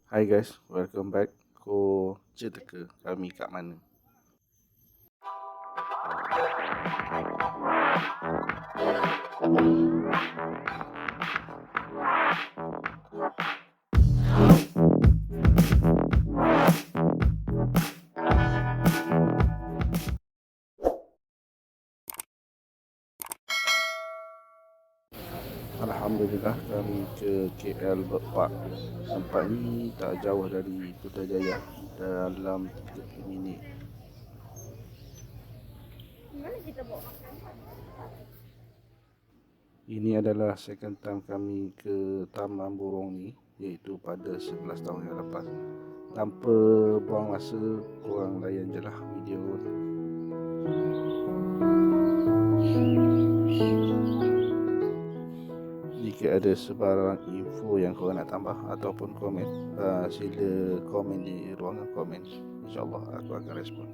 Hi guys, welcome back. Ko cerita ke kami kat mana? Alhamdulillah kami ke KL Bird Park. Tempat ni tak jauh dari Putrajaya, dalam 30 minit. Ini adalah second time kami ke taman burung ni, iaitu pada 11 tahun yang lepas. Tanpa buang masa, korang layan je lah video ni. Jika ada sebarang info yang korang nak tambah ataupun komen, sila komen di ruangan komen. InsyaAllah aku akan respon.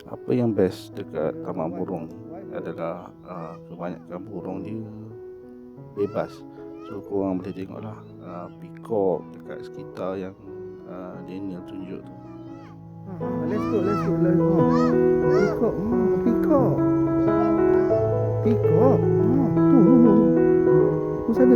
Apa yang best dekat taman burung ni adalah kebanyakan burung dia bebas. So korang boleh tengoklah peacock dekat sekitar yang Daniel tunjuk tu. Let's go. Peacock. Peacock. Peacock. Oh, sana.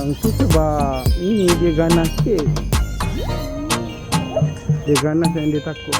Yang tu sebab ini dia ganas sikit. Dia ganas dan dia takut.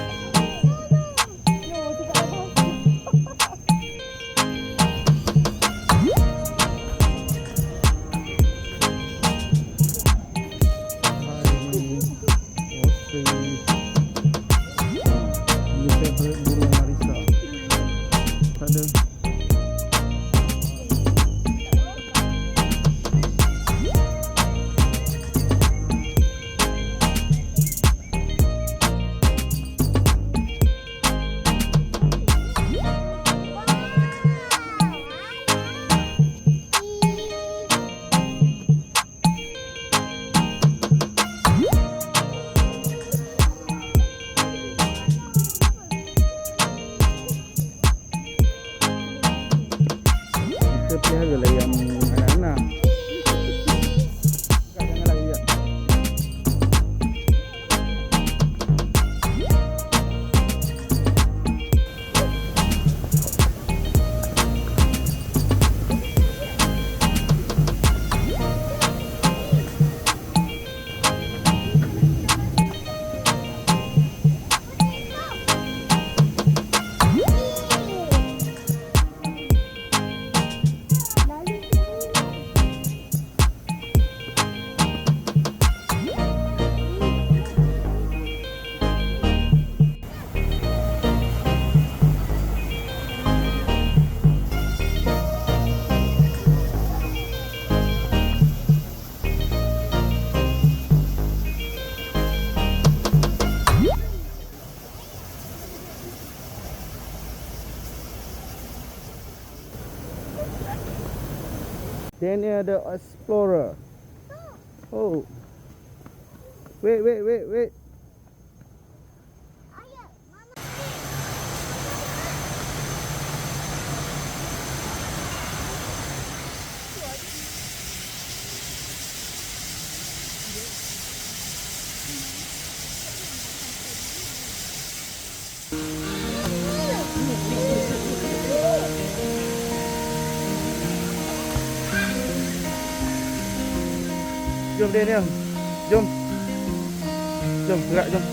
Pelihara lah yang anak-anak. Jangan lagi ya. Then ada explorer. Oh. Wait. Jom Daniel. Jom. Gerak jom.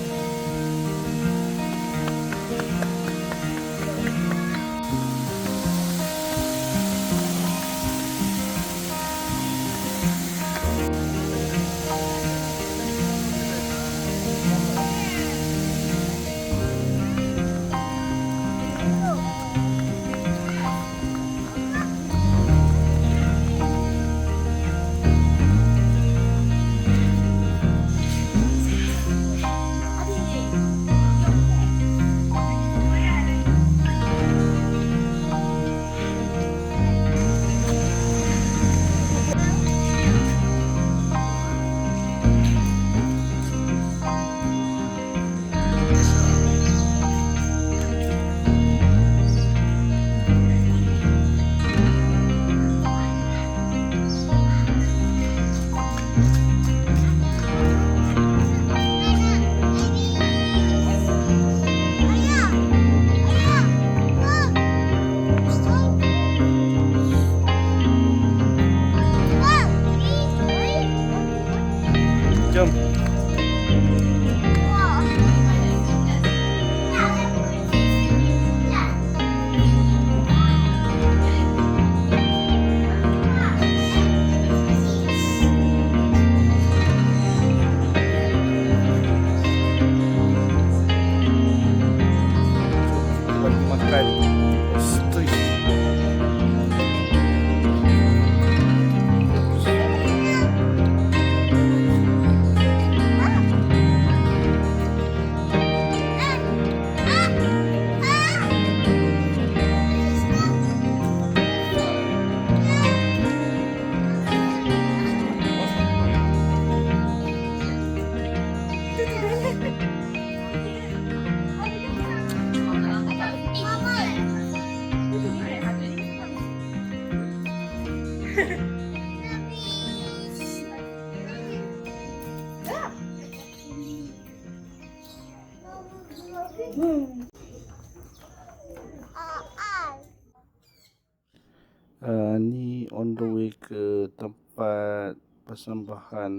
Ni on the way ke tempat persembahan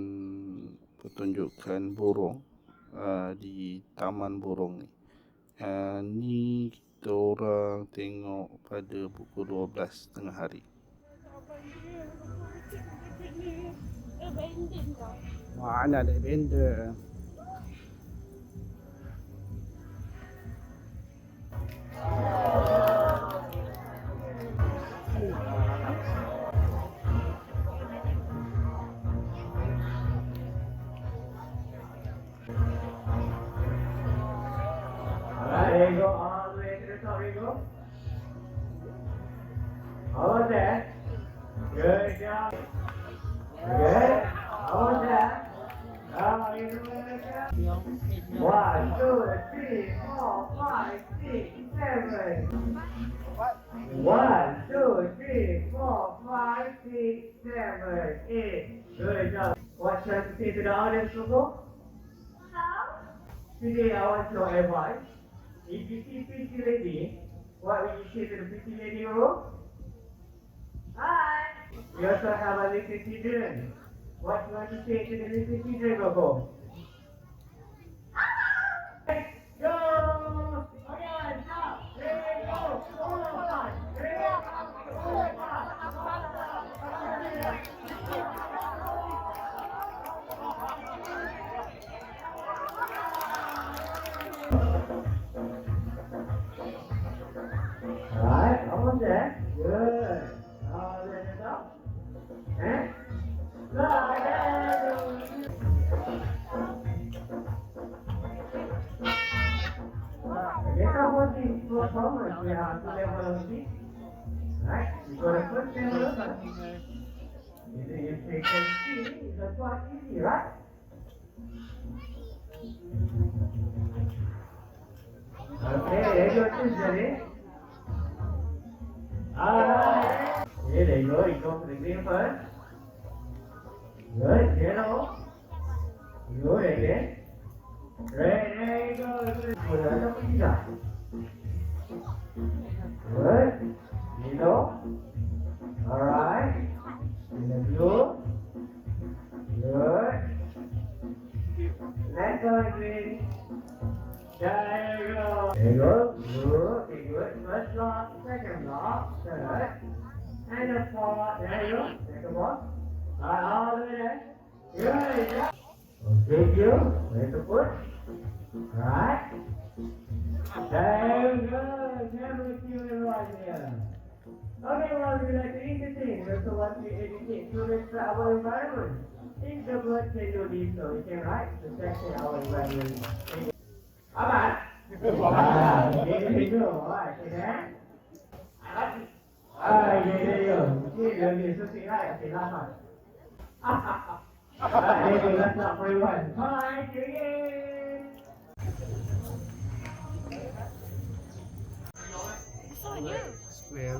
pertunjukan burung di taman burung ni. Ni kita orang tengok pada pukul 12 tengah hari. Mana ada benda. There you go, all the way to the top you go. Almost there. Good job. Good. Almost there. Now you do it again. 1, 2, 3, 4, 5, 6, 7. 1, 2, 3, 4, 5, 6, 7, 8. Good job. What shall you say to the audience, Coco? Today I want your advice. If you see pretty lady, what will you say to the pretty lady, Ro? Hi! You also have a little children. What do you want to say to the little children, Coco? Go! Again, stop! Ready, go! One more time! Ready, go! Alright, almost there. Good. Now let it up. Eh? Look, there. Get up on the performance. We have to level of the. Right? You got a first level of it. If you can see, that's quite easy, right? Okay, there you go, Jerry. Alright. Okay, there you go. You go for the green first. Good, yellow. Good again. Right, there you go. Good. Put that up in the good. Yellow. Alright. And the blue. Good. Let's go green. There you go. There you go. Good. Okay, good. First block, second block, third. And the fourth. There you go. Second block. All the way there. Good. Yeah. Okay, you. Where to put? Right. There you go. Never see you right here. Okay, well, we like to entertain. We also want to educate students to our environment. If the birds can do this, so we can write to protect our environment. Aman. There you go. Alright, see that? There you go. See, there you go. See, right? Okay, last one. There you go. That's not for everyone. Alright, see you again. Square.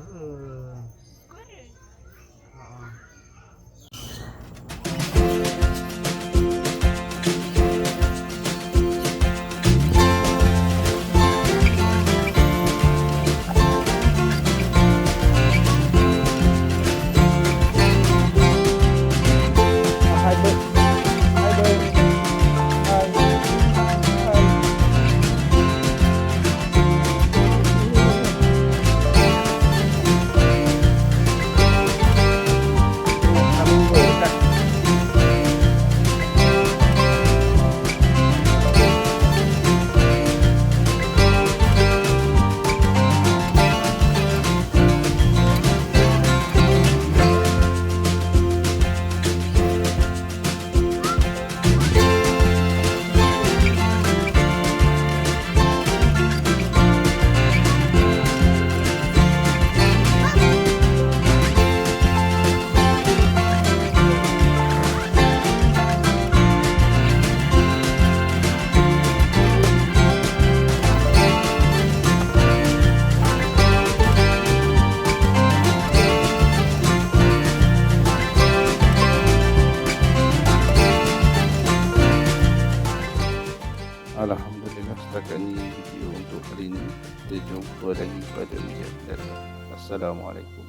Alhamdulillah, setakat ni video untuk kali ini. Kita jumpa lagi pada video akan datang. Assalamualaikum.